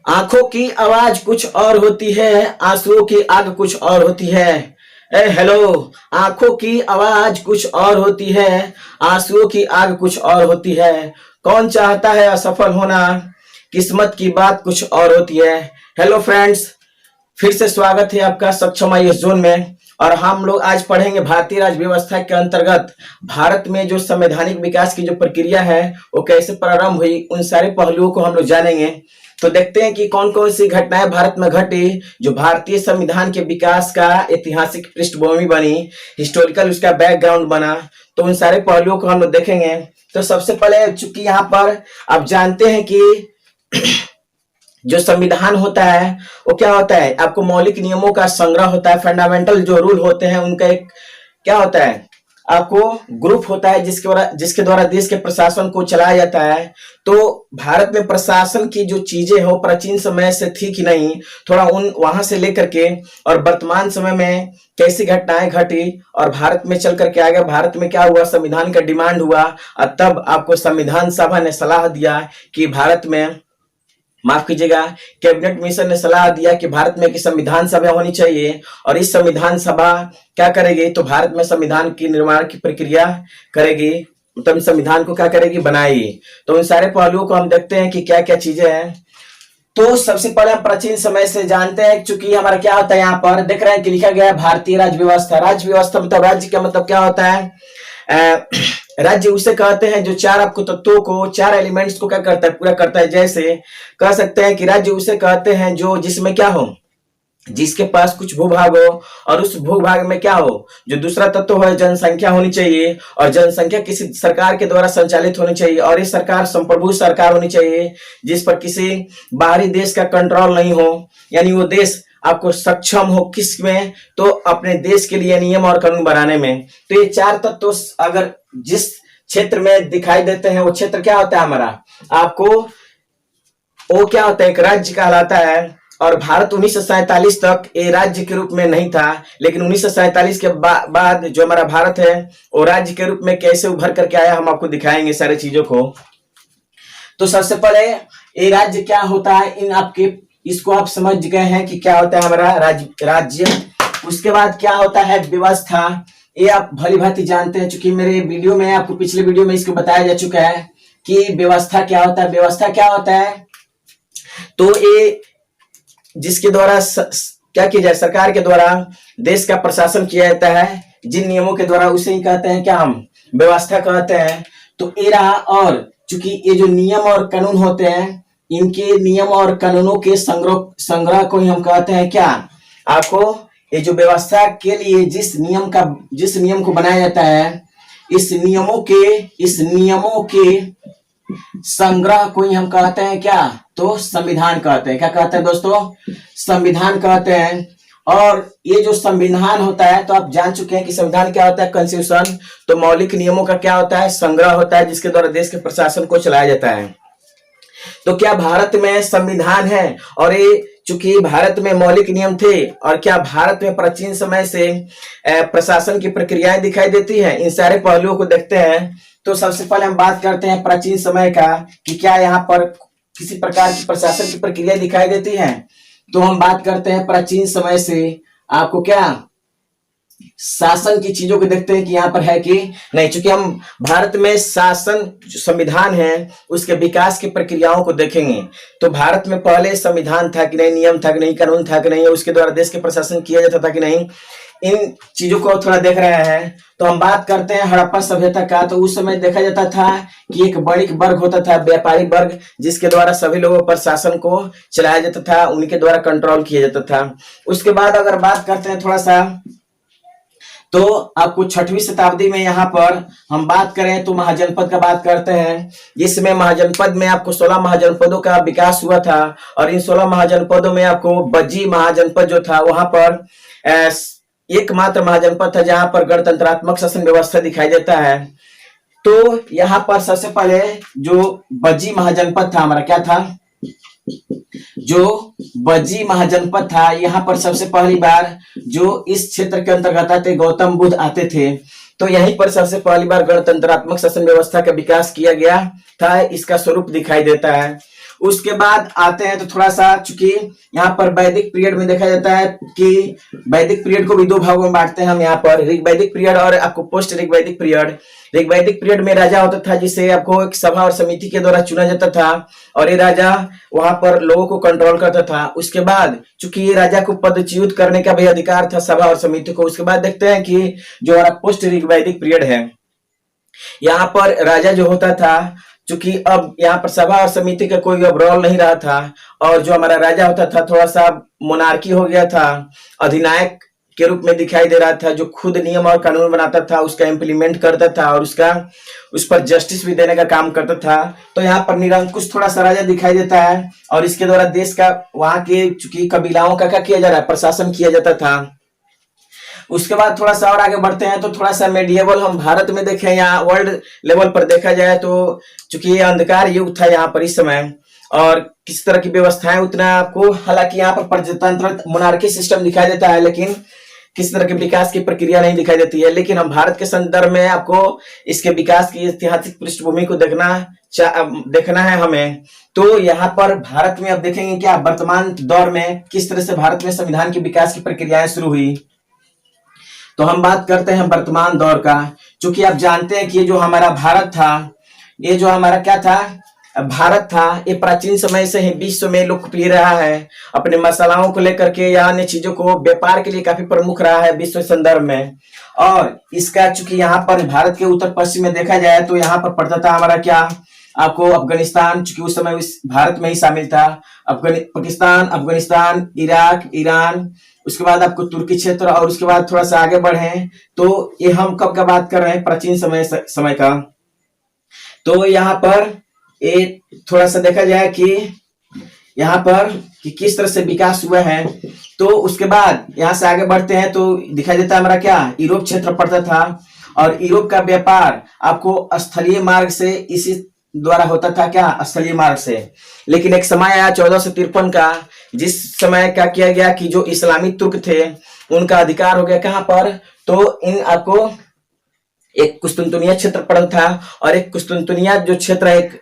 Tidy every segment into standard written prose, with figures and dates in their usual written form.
आंखों की आवाज कुछ और होती है, आंसुओं की आग कुछ और होती है। हेलो। आंखों की आवाज कुछ और होती है, आंसुओं की आग कुछ और होती है। कौन चाहता है असफल होना, किस्मत की बात कुछ और होती है। हेलो फ्रेंड्स, फिर से स्वागत है आपका सक्षम आईएएस जोन में। और हम लोग आज पढ़ेंगे भारतीय राज्य व्यवस्था के अंतर्गत भारत में जो संवैधानिक विकास की जो प्रक्रिया है वो कैसे प्रारंभ हुई, उन सारे पहलुओं को हम लोग जानेंगे। तो देखते हैं कि कौन कौन सी घटनाएं भारत में घटी जो भारतीय संविधान के विकास का ऐतिहासिक पृष्ठभूमि बनी, हिस्टोरिकल उसका बैकग्राउंड बना। तो उन सारे पहलुओं को हम लोग देखेंगे। तो सबसे पहले चूंकि यहाँ पर आप जानते हैं कि जो संविधान होता है वो क्या होता है, आपको मौलिक नियमों का संग्रह होता है। फंडामेंटल जो रूल होते हैं उनका एक क्या होता है, आपको ग्रुप होता है जिसके द्वारा देश के प्रशासन को चलाया जाता है। तो भारत में प्रशासन की जो चीजें हो प्राचीन समय से थी कि नहीं, थोड़ा उन वहां से लेकर के और वर्तमान समय में कैसी घटनाएं घटी और भारत में चल करके आ गया, भारत में क्या हुआ, संविधान का डिमांड हुआ और तब आपको संविधान सभा ने सलाह दिया कि भारत में, माफ कीजिएगा, कैबिनेट मिशन ने सलाह दिया कि भारत में एक संविधान सभा होनी चाहिए और इस संविधान सभा क्या करेगी, तो भारत में संविधान की निर्माण की प्रक्रिया करेगी, मतलब संविधान को क्या करेगी, बनाएगी। तो उन सारे पहलुओं को हम देखते हैं कि क्या क्या चीजें हैं। तो सबसे पहले हम प्राचीन समय से जानते हैं, चूंकि हमारा क्या होता है, यहाँ पर देख रहे हैं कि लिखा गया है भारतीय राज्य व्यवस्था। राज्य व्यवस्था मतलब राज्य का मतलब क्या होता है, राज्य उसे कहते हैं जो चार आपको तत्वों को, चार एलिमेंट्स को क्या करता है, पूरा करता है। जैसे कह सकते हैं कि राज्य उसे कहते हैं जो जिसमें क्या हो, जिसके पास कुछ भूभाग हो और उस भूभाग में क्या हो, जो दूसरा तत्व है जनसंख्या होनी चाहिए और जनसंख्या किसी सरकार के द्वारा संचालित होनी चाहिए और ये सरकार संप्रभु सरकार होनी चाहिए जिस पर किसी बाहरी देश का कंट्रोल नहीं हो, यानी वो देश आपको सक्षम हो किस में, तो अपने देश के लिए नियम और कानून बनाने में। तो ये चार तत्व अगर जिस क्षेत्र में दिखाई देते हैं वो क्षेत्र क्या होता है हमारा, आपको वो क्या होता है, एक राज्य कहलाता है। और भारत 1947 तक ये राज्य के रूप में नहीं था, लेकिन 1947 के बाद जो हमारा भारत है वो राज्य के रूप में कैसे उभर करके आया, हम आपको दिखाएंगे सारे चीजों को। तो सबसे पहले ये राज्य क्या होता है, इन आपके इसको आप समझ गए हैं कि क्या होता है हमारा राज्य। उसके बाद क्या होता है व्यवस्था, ये आप भली भांति जानते हैं, चूंकि मेरे वीडियो में, आपको पिछले वीडियो में इसको बताया जा चुका है कि व्यवस्था क्या होता है। व्यवस्था क्या होता है, तो ये जिसके द्वारा क्या किया जाए, सरकार के द्वारा देश का प्रशासन किया जाता है, जिन नियमों के द्वारा, उसे ही कहते हैं क्या, हम व्यवस्था कहते हैं। तो ये रहा। और चूंकि ये जो नियम और कानून होते हैं, इनके नियम और कानूनों के संग्रह को ही हम कहते हैं क्या, आपको ये जो व्यवस्था के लिए जिस नियम को बनाया जाता है, इस नियमों के संग्रह को ही हम कहते हैं क्या, तो संविधान कहते हैं। क्या कहते हैं दोस्तों, संविधान कहते हैं। और ये जो संविधान होता है, तो आप जान चुके हैं कि संविधान क्या होता है, कॉन्स्टिट्यूशन। तो मौलिक नियमों का क्या होता है, संग्रह होता है जिसके द्वारा देश के प्रशासन को चलाया जाता है। तो क्या भारत में संविधान है, और ये चूंकि भारत में मौलिक नियम थे, और क्या भारत में प्राचीन समय से प्रशासन की प्रक्रियाएं दिखाई देती हैं, इन सारे पहलुओं को देखते हैं। तो सबसे पहले हम बात करते हैं प्राचीन समय का कि क्या यहाँ पर किसी प्रकार की प्रशासन की प्रक्रिया दिखाई देती है। तो हम बात करते हैं प्राचीन समय से, आपको क्या शासन की चीजों को देखते हैं कि यहाँ पर है कि नहीं। चूंकि हम भारत में शासन संविधान है उसके विकास की प्रक्रियाओं को देखेंगे, तो भारत में पहले संविधान था कि नहीं, नियम था कि नहीं, कानून था कि नहीं, उसके द्वारा देश के प्रशासन किया जाता था कि नहीं, इन चीजों को थोड़ा देख रहे हैं। तो हम बात करते हैं हड़प्पा सभ्यता का। तो उस समय देखा जाता था कि एक वणिक वर्ग होता था, व्यापारी वर्ग, जिसके द्वारा सभी लोगों पर शासन को चलाया जाता था, उनके द्वारा कंट्रोल किया जाता था। उसके बाद अगर बात करते हैं थोड़ा सा, तो आपको 6वीं शताब्दी में यहाँ पर हम बात करें तो महाजनपद का बात करते हैं, जिसमें महाजनपद में आपको 16 महाजनपदों का विकास हुआ था। और इन 16 महाजनपदों में आपको बज्जी महाजनपद जो था, वहां पर एकमात्र महाजनपद था जहां पर गणतंत्रात्मक शासन व्यवस्था दिखाई देता है। तो यहाँ पर सबसे पहले जो बज्जी महाजनपद था हमारा, क्या था, जो बज्जी महाजनपद था, यहाँ पर सबसे पहली बार जो इस क्षेत्र के अंतर्गत आते गौतम बुद्ध आते थे। तो यहीं पर सबसे पहली बार गणतंत्रात्मक शासन व्यवस्था का विकास किया गया था, इसका स्वरूप दिखाई देता है। उसके बाद आते हैं तो थोड़ा सा, चूंकि यहाँ पर वैदिक पीरियड में देखा जाता है कि वैदिक पीरियड को भी दो भागों में बांटते हैं हम यहाँ पर, ऋग्वैदिक पीरियड और आपको पोस्ट ऋग्वैदिक पीरियड। ऋग्वैदिक पीरियड में राजा होता था जिसे आपको एक सभा और समिति के द्वारा चुना जाता था और ये राजा वहां पर लोगों को कंट्रोल करता था। उसके बाद चूंकि ये राजा को पदच्युत करने का भी अधिकार था सभा और समिति को। उसके बाद देखते हैं कि जो हमारा पोस्ट ऋग्वैदिक पीरियड है, यहाँ पर राजा जो होता था, चूंकि अब यहाँ पर सभा और समिति का कोई अब रोल नहीं रहा था और जो हमारा राजा होता था थोड़ा सा मोनार्की हो गया था, अधिनायक के रूप में दिखाई दे रहा था, जो खुद नियम और कानून बनाता था, उसका इम्प्लीमेंट करता था और उस पर जस्टिस भी देने का काम करता था। तो यहाँ पर निरंकुश थोड़ा सा राजा दिखाई देता है और इसके द्वारा देश का, वहां के चूंकि कबीलाओं का क्या किया जा रहा है, प्रशासन किया जाता था। उसके बाद थोड़ा सा और आगे बढ़ते हैं तो थोड़ा सा मेडिएवल हम भारत में देखें या वर्ल्ड लेवल पर देखा जाए तो चूंकि ये अंधकार युग था यहाँ पर इस समय, और किस तरह की व्यवस्थाएं उतना आपको, हालांकि यहाँ पर प्रजातंत्र मोनार्की सिस्टम दिखाई देता है लेकिन किस तरह के विकास की प्रक्रिया नहीं दिखाई देती है। लेकिन हम भारत के संदर्भ में आपको इसके विकास की ऐतिहासिक पृष्ठभूमि को देखना है हमें। तो यहाँ पर भारत में अब देखेंगे क्या वर्तमान दौर में किस तरह से भारत में संविधान की विकास की प्रक्रियाएं शुरू हुई। तो हम बात करते हैं वर्तमान दौर का। चूंकि आप जानते हैं कि ये जो हमारा भारत था, ये जो हमारा क्या था, भारत था, ये प्राचीन समय से ही विश्व में लोकप्रिय रहा है अपने मसालाओं को लेकर के या अन्य चीजों को व्यापार के लिए काफी प्रमुख रहा है विश्व संदर्भ में। और इसका चूंकि यहाँ पर भारत के उत्तर पश्चिम में देखा जाए तो यहाँ पर पड़ता था हमारा क्या, आपको अफगानिस्तान, चूंकि उस समय इस भारत में ही शामिल था, पाकिस्तान, अफगानिस्तान, इराक, ईरान, उसके बाद आपको तुर्की क्षेत्र, और उसके बाद थोड़ा सा आगे बढ़े तो ये हम कब का बात कर रहे हैं, प्राचीन समय का। तो यहाँ पर ये थोड़ा सा देखा जाए कि यहाँ पर कि किस तरह से विकास हुआ है। तो उसके बाद यहाँ से आगे बढ़ते हैं तो दिखाई देता है हमारा क्या, यूरोप क्षेत्र पड़ता था और यूरोप का व्यापार आपको स्थलीय मार्ग से इसी द्वारा होता था, क्या, स्थलीय मार्ग से। लेकिन एक समय आया 1453 का, जिस समय क्या किया गया कि जो इस्लामी तुर्क थे उनका अधिकार हो गया कहाँ पर, तो इन आपको एक कुस्तुनतुनिया क्षेत्र पड़ता था और एक कुस्तुनतुनिया जो क्षेत्र एक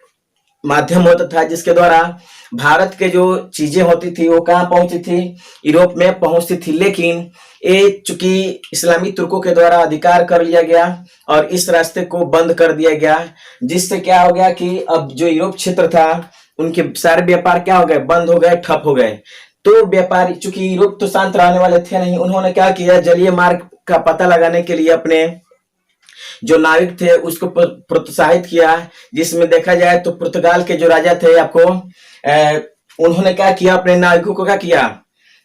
माध्यम होता था जिसके द्वारा भारत के जो चीजें होती थी वो कहाँ पहुंचती थी, यूरोप में पहुंचती थी। लेकिन ये चूंकि इस्लामी तुर्कों के द्वारा अधिकार कर लिया गया और इस रास्ते को बंद कर दिया गया, जिससे क्या हो गया कि अब जो यूरोप क्षेत्र था उनके सारे व्यापार क्या हो गए, बंद हो गए, ठप हो गए। तो व्यापारी, चूंकि यूरोप तो शांत रहने वाले थे नहीं, उन्होंने क्या किया, जलीय मार्ग का पता लगाने के लिए अपने जो नाविक थे उसको प्रोत्साहित किया। जिसमें देखा जाए तो पुर्तगाल के जो राजा थे आपको उन्होंने क्या किया, अपने नाविकों को क्या किया,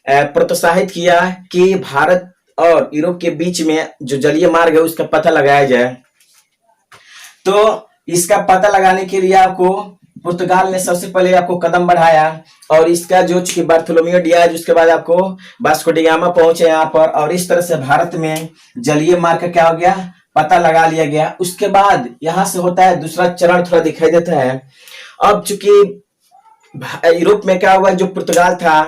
प्रोत्साहित किया कि भारत और यूरोप के बीच में जो जलीय मार्ग है उसका पता लगाया जाए। तो इसका पता लगाने के लिए आपको पुर्तगाल ने सबसे पहले आपको कदम बढ़ाया और इसका जो बार्थोलोमेओ डियाज, उसके बाद आपको वास्को डी गामा पहुंचे यहाँ पर और इस तरह से भारत में जलीय मार्ग का क्या हो गया, पता लगा लिया गया। उसके बाद यहाँ से होता है दूसरा चरण, थोड़ा दिखाई देता है। अब चूंकि यूरोप में क्या हुआ, जो पुर्तगाल था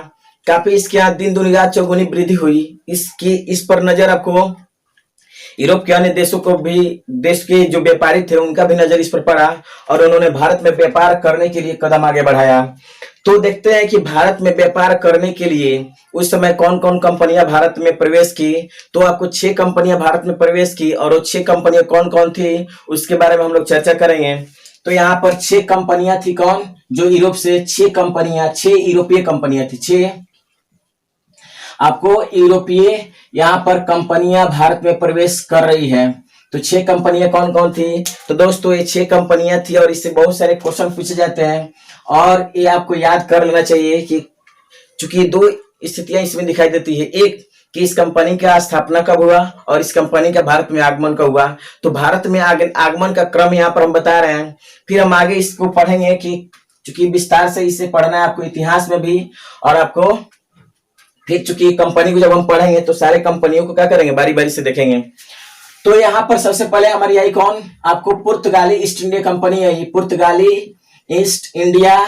काफी इसके यहाँ दिन दुनी रात चौगुनी वृद्धि हुई, इस पर नजर आपको यूरोप के अन्य देशों को भी, देश के जो व्यापारी थे उनका भी नजर इस पर पड़ा और उन्होंने भारत में व्यापार करने के लिए कदम आगे बढ़ाया। तो देखते हैं कि भारत में व्यापार करने के लिए उस समय कौन कौन कंपनियां भारत में प्रवेश की। तो आपको 6 कंपनियां भारत में प्रवेश की और वो 6 कंपनियां कौन कौन थी उसके बारे में हम लोग चर्चा करेंगे। तो यहाँ पर 6 कंपनियां थी, कौन, जो यूरोप से 6 कंपनियां, 6 यूरोपीय कंपनियां थी, 6 आपको यूरोपीय यहाँ पर कंपनियां भारत में प्रवेश कर रही है। तो 6 कंपनियां कौन कौन थी, तो दोस्तों ये 6 कंपनियां थी और इससे बहुत सारे क्वेश्चन पूछे जाते हैं और ये आपको याद कर लेना चाहिए कि चूंकि 2 स्थितियां इसमें दिखाई देती है, एक कि इस कंपनी का स्थापना कब हुआ और इस कंपनी का भारत में आगमन कब हुआ। तो भारत में आगमन का क्रम यहाँ पर हम बता रहे हैं, फिर हम आगे इसको पढ़ेंगे कि चूंकि विस्तार से इसे पढ़ना है आपको इतिहास में भी, और आपको फिर चूंकि कंपनी को जब हम पढ़ेंगे तो सारे कंपनियों को क्या करेंगे, बारी बारी से देखेंगे। तो यहाँ पर सबसे पहले हमारी आई कौन, आपको पुर्तगाली ईस्ट इंडिया कंपनी आई, पुर्तगाली ईस्ट इंडिया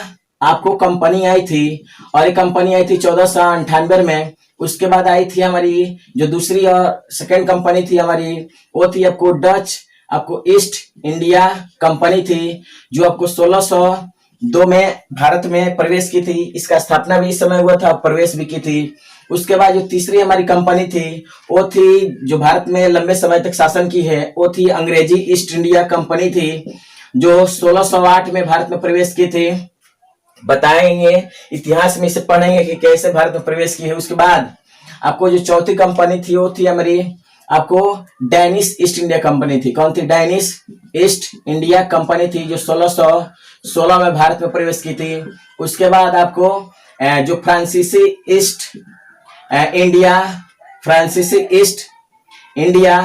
आपको कंपनी आई थी और ये कंपनी आई थी 1498 में। उसके बाद आई थी हमारी जो दूसरी और सेकेंड कंपनी थी हमारी, वो थी आपको डच, आपको ईस्ट इंडिया कंपनी थी, जो आपको 2 में भारत में प्रवेश की थी। इसका स्थापना भी इस समय हुआ था, प्रवेश भी की थी। उसके बाद जो तीसरी हमारी कंपनी थी वो थी जो भारत में लंबे समय तक शासन की है, वो थी अंग्रेजी ईस्ट इंडिया कंपनी थी, जो 1608 में भारत में प्रवेश की थी। बताएंगे इतिहास में इसे पढ़ेंगे कि कैसे भारत में प्रवेश की है। उसके बाद आपको जो चौथी कंपनी थी वो थी हमारी आपको डेनिश ईस्ट इंडिया कंपनी थी। कौन थी? डेनिश ईस्ट इंडिया कंपनी थी, जो 1616 में भारत में प्रवेश की थी। उसके बाद आपको जो फ्रांसीसी ईस्ट इंडिया फ्रांसीसी ईस्ट इंडिया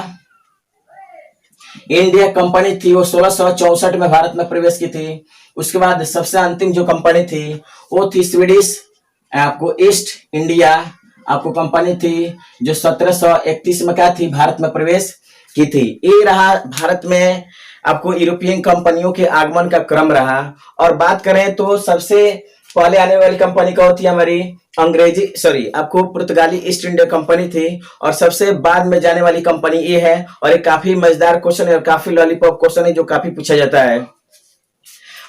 इंडिया कंपनी थी, वो 1664 में भारत में प्रवेश की थी। उसके बाद सबसे अंतिम जो कंपनी थी वो थी स्वीडिश आपको ईस्ट इंडिया आपको कंपनी थी, जो 1731 में क्या थी? भारत में प्रवेश की थी। ये रहा भारत में आपको यूरोपियन कंपनियों के आगमन का क्रम रहा। और बात करें तो सबसे पहले आने वाली कंपनी कौन थी? हमारी आपको पुर्तगाली ईस्ट इंडिया कंपनी थी। और सबसे बाद में जाने वाली कंपनी ये है। और ये काफी मजेदार क्वेश्चन है और काफी लॉलीपॉप क्वेश्चन है जो काफी पूछा जाता है।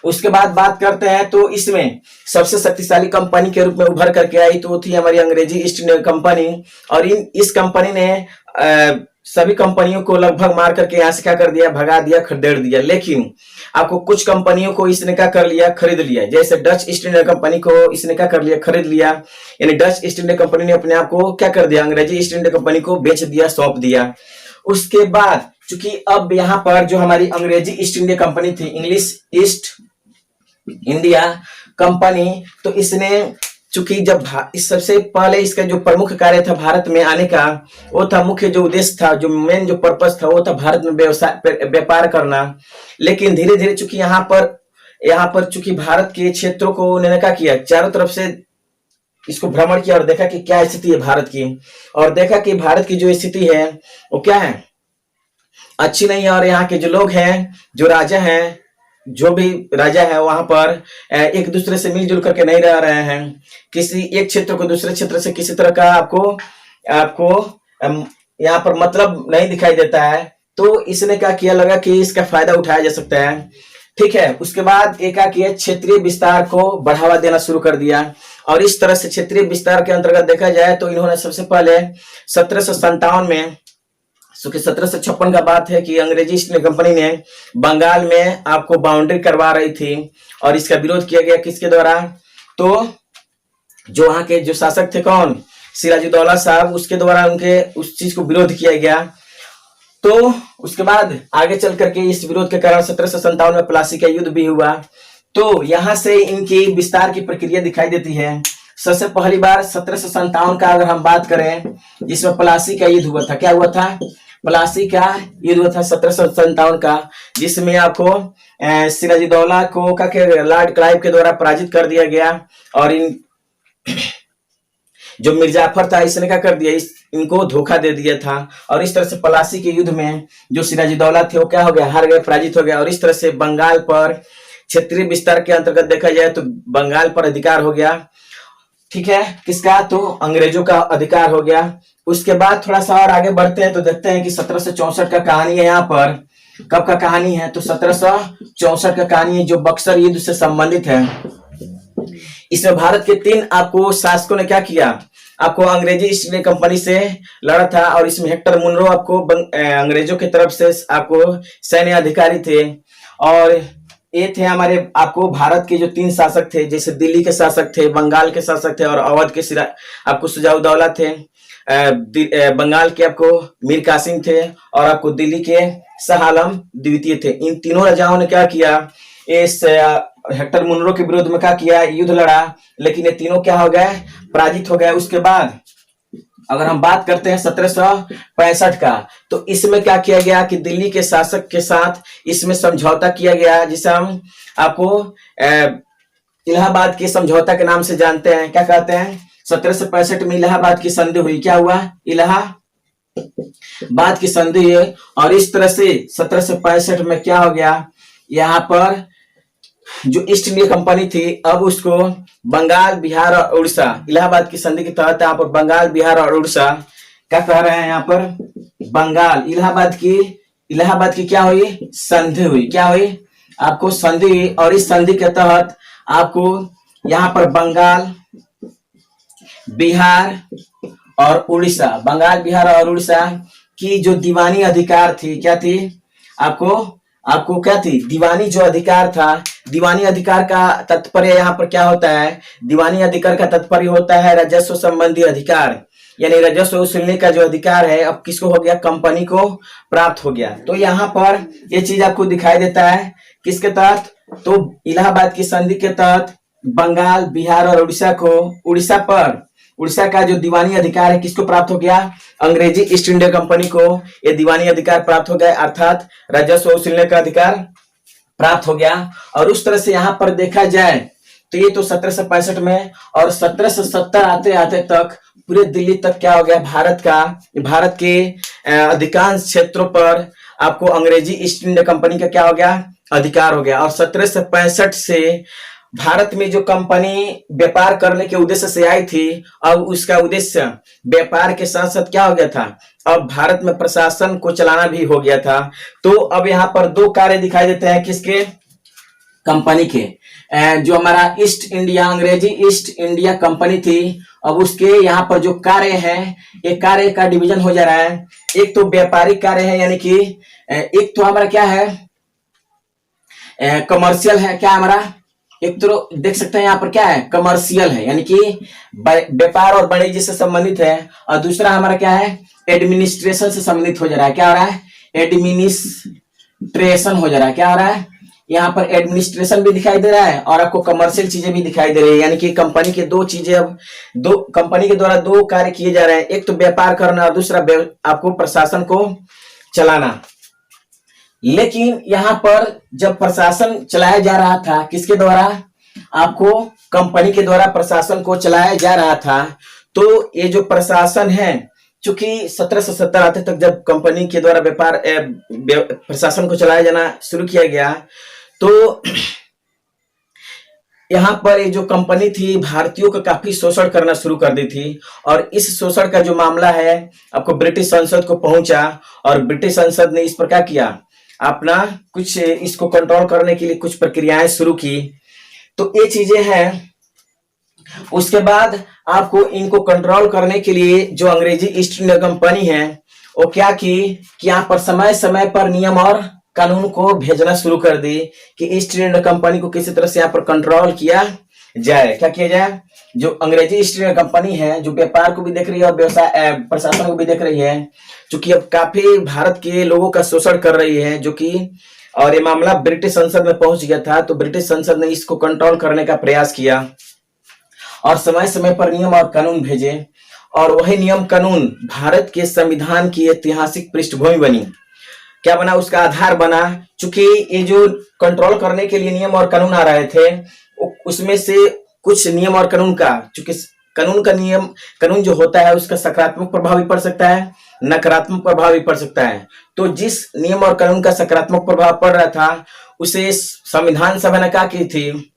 उसके बाद बात करते हैं तो इसमें सबसे शक्तिशाली कंपनी के रूप में उभर करके आई तो वो थी हमारी अंग्रेजी ईस्ट इंडिया कंपनी। और इस कंपनी ने सभी कंपनियों को लगभग मार करके यहाँ से क्या कर दिया? भगा दिया, खदेड़ दिया। लेकिन आपको कुछ कंपनियों को इसने क्या कर लिया? खरीद लिया। जैसे डच ईस्ट इंडिया कंपनी को इसने क्या कर लिया? खरीद लिया। यानी डच ईस्ट इंडिया कंपनी ने अपने आप को क्या कर दिया? अंग्रेजी ईस्ट इंडिया कंपनी को बेच दिया, सौंप दिया। उसके बाद चूंकि अब यहाँ पर जो हमारी अंग्रेजी ईस्ट इंडिया कंपनी थी, इंग्लिश ईस्ट इंडिया कंपनी, तो इसने चूंकि जब इस सबसे पहले इसका जो प्रमुख कार्य था भारत में आने का, वो था मुख्य जो उद्देश्य था, जो मेन जो पर्पस था, वो था भारत में व्यापार करना। लेकिन धीरे धीरे चूंकि यहाँ पर चूंकि भारत के क्षेत्रों को उन्होंने क्या किया? चारों तरफ से इसको भ्रमण किया और देखा कि क्या स्थिति है भारत की। और देखा कि भारत की जो स्थिति है वो क्या है? अच्छी नहीं है। और यहाँ के जो लोग हैं, जो राजा हैं, जो भी राजा है वहां पर एक दूसरे से मिलजुल करके नहीं रह रहे हैं। किसी एक क्षेत्र को दूसरे क्षेत्र से किसी तरह का आपको यहाँ पर मतलब नहीं दिखाई देता है। तो इसने क्या किया? लगा कि इसका फायदा उठाया जा सकता है। ठीक है। उसके बाद एक क्या किया? क्षेत्रीय विस्तार को बढ़ावा देना शुरू कर दिया। और इस तरह से क्षेत्रीय विस्तार के अंतर्गत देखा जाए तो इन्होंने सबसे पहले 1757 में 1756 का बात है कि अंग्रेजी ईस्ट इंडिया कंपनी ने बंगाल में आपको बाउंड्री करवा रही थी। और इसका विरोध किया गया किसके द्वारा? तो जो वहां के जो शासक थे, कौन? सिराजुद्दौला साहब, उसके द्वारा उनके उस चीज को विरोध किया गया। तो उसके बाद आगे चल करके इस विरोध के कारण 1757 में प्लासी का युद्ध भी हुआ। तो यहां से इनकी विस्तार की प्रक्रिया दिखाई देती है। सबसे पहली बार 1757 का अगर हम बात करें, जिसमें प्लासी का युद्ध हुआ था। क्या हुआ था? प्लासी का युद्ध हुआ था 1757 का, जिसमें आपको सिराजुद्दौला को लॉर्ड क्लाइव के द्वारा पराजित कर दिया गया। और इन जो मिर्जाफर था इसने क्या कर दिया? इनको धोखा दे दिया था। और इस तरह से प्लासी के युद्ध में जो सिराजुद्दौला थे वो क्या हो गया? हार गए, पराजित हो गया। और इस तरह से बंगाल पर क्षेत्रीय विस्तार के अंतर्गत देखा जाए तो बंगाल पर अधिकार हो गया। ठीक है। किसका? तो अंग्रेजों का अधिकार हो गया। उसके बाद थोड़ा सा और आगे बढ़ते हैं तो देखते हैं कि 1764 का कहानी है। यहाँ पर कब का कहानी है? तो 1764 का कहानी है जो बक्सर युद्ध से संबंधित है। इसमें भारत के 3 आपको शासकों ने क्या किया? आपको अंग्रेजी ईस्ट इंडिया कंपनी से लड़ा था। और इसमें हेक्टर मुनरो आपको अंग्रेजों की तरफ से आपको सैन्य अधिकारी थे। और ये थे हमारे आपको भारत के जो 3 शासक थे, जैसे दिल्ली के शासक थे, बंगाल के शासक थे और अवध के आपको सुजाउद्दौला थे। बंगाल के आपको मीर कासिम थे और आपको दिल्ली के शाह आलम द्वितीय थे। इन तीनों राजाओं ने क्या किया? इस हेक्टर मुनरो के विरोध में क्या किया? युद्ध लड़ा। लेकिन ये तीनों क्या हो गए? पराजित हो गए। उसके बाद अगर हम बात करते हैं 1765 का, तो इसमें क्या किया गया कि दिल्ली के शासक के साथ इसमें समझौता किया गया, जिसे हम आपको इलाहाबाद के समझौता के नाम से जानते हैं। क्या कहते हैं? 1765 में इलाहाबाद की संधि हुई। क्या हुआ? इलाहाबाद की संधि है। और इस तरह से 1765 में क्या हो गया? यहाँ पर जो ईस्ट इंडिया कंपनी थी अब उसको बंगाल, बिहार और उड़ीसा, इलाहाबाद की संधि के तहत यहाँ पर बंगाल, बिहार और उड़ीसा क्या कह रहे हैं? यहाँ पर बंगाल, इलाहाबाद की क्या हुई? संधि हुई। क्या हुई? आपको संधि। और इस संधि के तहत आपको यहाँ पर बंगाल, बिहार और उड़ीसा, बंगाल, बिहार और उड़ीसा की जो दीवानी अधिकार थी, क्या थी, आपको आपको क्या थी, दीवानी जो अधिकार था। दीवानी अधिकार का तात्पर्य यहाँ पर क्या होता है, दीवानी अधिकार का तात्पर्य होता है राजस्व संबंधी अधिकार, यानी राजस्व वसूलने का जो अधिकार है अब किसको हो गया, कंपनी को प्राप्त हो गया। तो यहाँ पर ये चीज आपको दिखाई देता है किसके तहत, तो इलाहाबाद की संधि के तहत बंगाल, बिहार और उड़ीसा का जो दीवानी अधिकार है किसको प्राप्त हो गया, अंग्रेजी ईस्ट इंडिया कंपनी को ये दीवानी अधिकार प्राप्त हो गया, अर्थात राजस्व वसूलने का अधिकार प्राप्त हो गया। और उस तरह से यहाँ पर देखा जाए तो ये तो 1765 में, और 1770 आते आते तक पूरे दिल्ली तक क्या हो गया, भारत के अधिकांश क्षेत्रों पर आपको अंग्रेजी ईस्ट इंडिया कंपनी का क्या हो गया, अधिकार हो गया। और 1765 से भारत में जो कंपनी व्यापार करने के उद्देश्य से आई थी, अब उसका उद्देश्य व्यापार के साथ साथ क्या हो गया था, अब भारत में प्रशासन को चलाना भी हो गया था। तो अब यहाँ पर दो कार्य दिखाई देते हैं किसके, कंपनी के, जो हमारा अंग्रेजी ईस्ट इंडिया कंपनी थी, अब उसके यहाँ पर जो कार्य है, एक कार्य का डिवीजन हो जा रहा है। एक तो व्यापारिक कार्य है, यानी कि एक तो हमारा क्या है, कमर्शियल है, क्या हमारा, एक तो देख सकते हैं यहाँ पर क्या है, कमर्शियल है, यानी कि व्यापार और वाणिज्य से संबंधित है। और दूसरा हमारा क्या है, एडमिनिस्ट्रेशन से संबंधित हो जा रहा है, क्या हो रहा है, एडमिनिस्ट्रेशन हो जा रहा है, क्या हो रहा है, यहाँ पर एडमिनिस्ट्रेशन भी दिखाई दे रहा है और आपको कमर्शियल चीजें भी दिखाई दे रही है, यानी कि कंपनी के दो चीजें, अब दो कंपनी के द्वारा दो कार्य किए जा रहे हैं, एक तो व्यापार करना और दूसरा आपको प्रशासन को चलाना। लेकिन यहाँ पर जब प्रशासन चलाया जा रहा था किसके द्वारा, आपको कंपनी के द्वारा प्रशासन को चलाया जा रहा था। तो ये जो प्रशासन है, चूंकि 1770 आते तक जब कंपनी के द्वारा प्रशासन को चलाया जाना शुरू किया गया, तो यहाँ पर ये जो कंपनी थी भारतीयों का काफी शोषण करना शुरू कर दी थी। और इस शोषण का जो मामला है आपको ब्रिटिश संसद को पहुंचा, और ब्रिटिश संसद ने इस प्रकार किया, अपना कुछ इसको कंट्रोल करने के लिए कुछ प्रक्रियाएं शुरू की। तो ये चीजें हैं। उसके बाद आपको इनको कंट्रोल करने के लिए जो अंग्रेजी ईस्ट इंडिया कंपनी है वो क्या की कि यहाँ पर समय समय पर नियम और कानून को भेजना शुरू कर दी कि ईस्ट इंडिया कंपनी को किसी तरह से यहाँ पर कंट्रोल किया जाए। क्या किया जाए, जो अंग्रेजी ईस्ट इंडिया कंपनी है जो व्यापार को भी देख रही है और व्यवसाय प्रशासन को भी देख रही है, क्योंकि अब काफी भारत के लोगों का शोषण कर रही है, जो कि और ये मामला ब्रिटिश संसद में पहुंच गया था। तो ब्रिटिश संसद ने इसको कंट्रोल करने का प्रयास किया और समय समय पर नियम और कानून भेजे, और वही नियम कानून भारत के संविधान की ऐतिहासिक पृष्ठभूमि बनी। क्या बना, उसका आधार बना। चूंकि ये जो कंट्रोल करने के लिए नियम और कानून आ रहे थे, उसमें से कुछ नियम और कानून का, चूंकि कानून जो होता है उसका सकारात्मक प्रभाव भी पड़ सकता है, नकारात्मक प्रभाव भी पड़ सकता है। तो जिस नियम और कानून का सकारात्मक प्रभाव पड़ रहा था उसे संविधान सभा ने क्या की थी,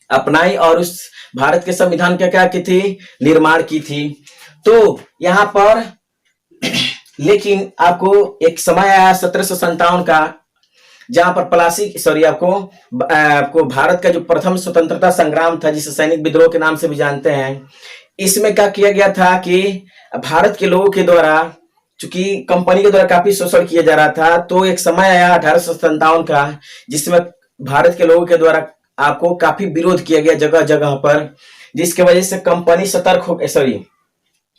अपनाई, और उस भारत के संविधान का क्या की थी, निर्माण की थी। तो यहाँ पर लेकिन आपको एक समय आया 1757 का, जहां पर आपको भारत का जो प्रथम स्वतंत्रता संग्राम था, जिसे सैनिक विद्रोह के नाम से भी जानते हैं, इसमें क्या किया गया था कि भारत के लोगों के द्वारा, चूंकि कंपनी के द्वारा काफी शोषण किया जा रहा था, तो एक समय आया 1857 का जिसमें भारत के लोगों के द्वारा आपको काफी विरोध किया गया जगह जगह पर, जिसकी वजह से कंपनी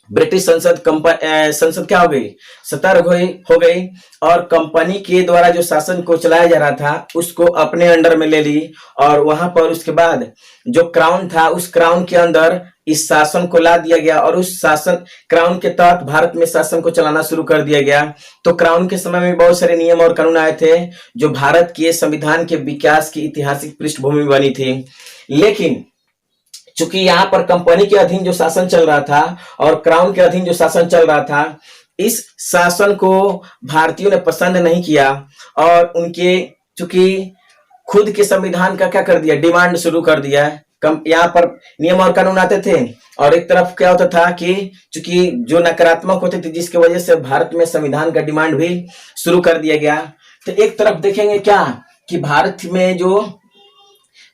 ब्रिटिश संसद क्या हो गई, सतर्क हो गई, और कंपनी के द्वारा जो शासन को चलाया जा रहा था उसको अपने अंडर में ले ली। और वहां पर उसके बाद जो क्राउन था, उस क्राउन के अंदर इस शासन को ला दिया गया, और उस क्राउन के तहत भारत में शासन को चलाना शुरू कर दिया गया। तो क्राउन के समय में बहुत सारे नियम और कानून आए थे जो भारत के संविधान के विकास की ऐतिहासिक पृष्ठभूमि बनी थी। लेकिन चूंकि यहाँ पर कंपनी के अधीन जो शासन चल रहा था और क्राउन के अधीन जो शासन चल रहा था, इस शासन को भारतीयों ने पसंद नहीं किया, और उनके चूंकि खुद के संविधान का क्या कर दिया, डिमांड शुरू कर दिया। यहाँ पर नियम और कानून आते थे, और एक तरफ क्या होता था कि चूंकि जो नकारात्मक होते थे, जिसकी वजह से भारत में संविधान का डिमांड भी शुरू कर दिया गया। तो एक तरफ देखेंगे क्या कि भारत में जो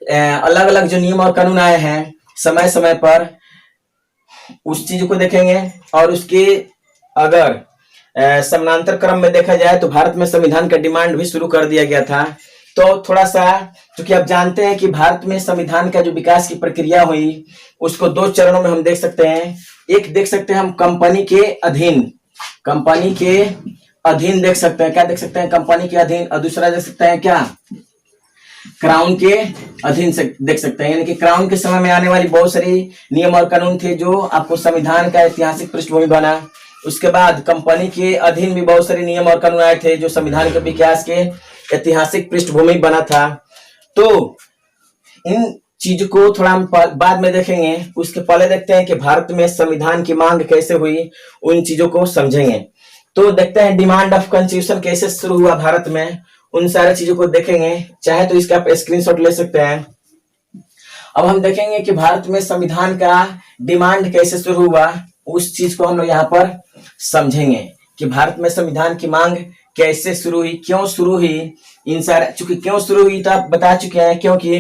अलग अलग जो नियम और कानून आए हैं समय समय पर, उस चीज को देखेंगे। और उसके अगर समानांतर क्रम में देखा जाए तो भारत में संविधान का डिमांड भी शुरू कर दिया गया था। तो थोड़ा सा, क्योंकि आप जानते हैं कि भारत में संविधान का जो विकास की प्रक्रिया हुई उसको दो चरणों में हम देख सकते हैं। एक देख सकते हैं हम कंपनी के अधीन, कंपनी के अधीन देख सकते हैं, क्या देख सकते हैं, कंपनी के अधीन। और दूसरा देख सकते हैं क्या, क्राउन के अधीन से देख सकते हैं। यानी कि क्राउन के समय में आने वाली बहुत सारी नियम और कानून थे जो आपको संविधान का ऐतिहासिक पृष्ठभूमि बना। उसके बाद कंपनी के अधीन भी बहुत सारे नियम और कानून आए थे जो संविधान के विकास के ऐतिहासिक पृष्ठभूमि बना था। तो इन चीज को थोड़ा हम बाद में देखेंगे। उसके पहले देखते हैं कि भारत में संविधान की मांग कैसे हुई, उन चीजों को समझेंगे। तो देखते हैं डिमांड ऑफ कॉन्स्टिट्यूशन कैसे शुरू हुआ भारत में, उन सारे चीजों को देखेंगे। चाहे तो इसका आप स्क्रीनशॉट ले सकते हैं। अब हम देखेंगे कि भारत में संविधान का डिमांड कैसे शुरू हुआ, उस चीज को हम लोग यहाँ पर समझेंगे कि भारत में संविधान की मांग कैसे शुरू हुई, क्यों शुरू हुई। इन सारे, चूंकि क्यों शुरू हुई तो आप बता चुके हैं, क्योंकि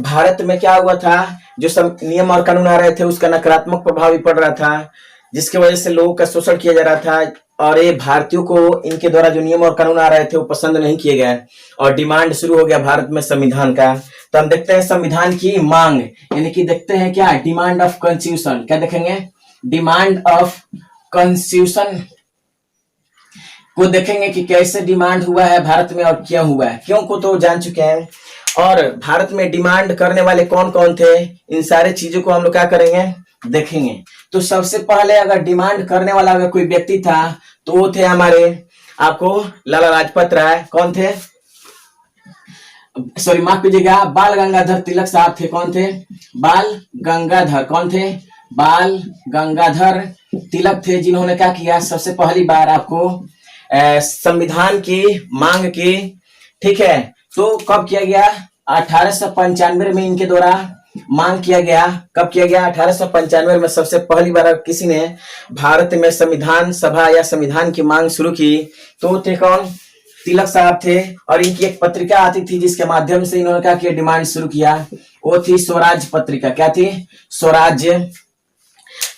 भारत में क्या हुआ था, जो सब नियम और कानून आ रहे थे उसका नकारात्मक प्रभाव भी पड़ रहा था, जिसकी वजह से लोगों का शोषण किया जा रहा था। और ये भारतीयों को इनके द्वारा जो नियम और कानून आ रहे थे वो पसंद नहीं किए गए और डिमांड शुरू हो गया भारत में संविधान का। तो हम देखते हैं संविधान की मांग, यानी कि देखते हैं क्या, डिमांड ऑफ कॉन्स्टिट्यूशन। क्या देखेंगे, डिमांड ऑफ कॉन्स्टिट्यूशन को देखेंगे कि कैसे डिमांड हुआ है भारत में और क्यों हुआ है। क्यों को तो जान चुके हैं, और भारत में डिमांड करने वाले कौन कौन थे, इन सारे चीजों को हम लोग क्या करेंगे, देखेंगे। तो सबसे पहले अगर डिमांड करने वाला अगर कोई व्यक्ति था तो वो थे हमारे, आपको लाला लाजपत राय। कौन थे, सॉरी माफ कीजिएगा, बाल गंगाधर तिलक साहब थे। कौन थे, बाल गंगाधर। कौन थे, बाल गंगाधर तिलक थे, जिन्होंने क्या किया, सबसे पहली बार आपको संविधान की मांग की। ठीक है, तो कब किया गया, 1895 में इनके द्वारा मांग किया गया। कब किया गया, 1895 में सबसे पहली बार किसी ने भारत में संविधान सभा या संविधान की मांग शुरू की। तो थे कौन, तिलक साहब थे। और इनकी एक पत्रिका आती थी जिसके माध्यम से इन्होंने क्या किया, डिमांड शुरू किया, वो थी स्वराज पत्रिका। क्या थी, स्वराज।